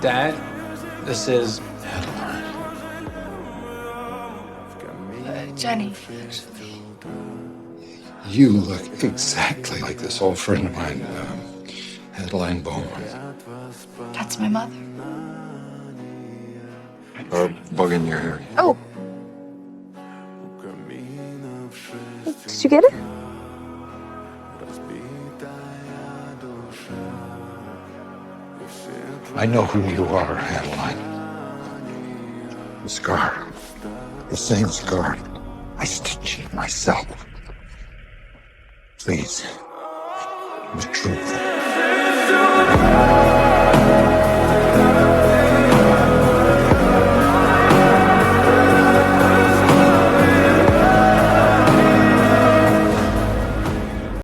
Dad, this is Adeline. Jenny. You look exactly like this old friend of mine, Adeline Bowman. That's my mother. Bug in your hair. Oh. Did you get it? I know who you are, Adeline. The scar. The same scar. I stitched it myself. Please. The truth.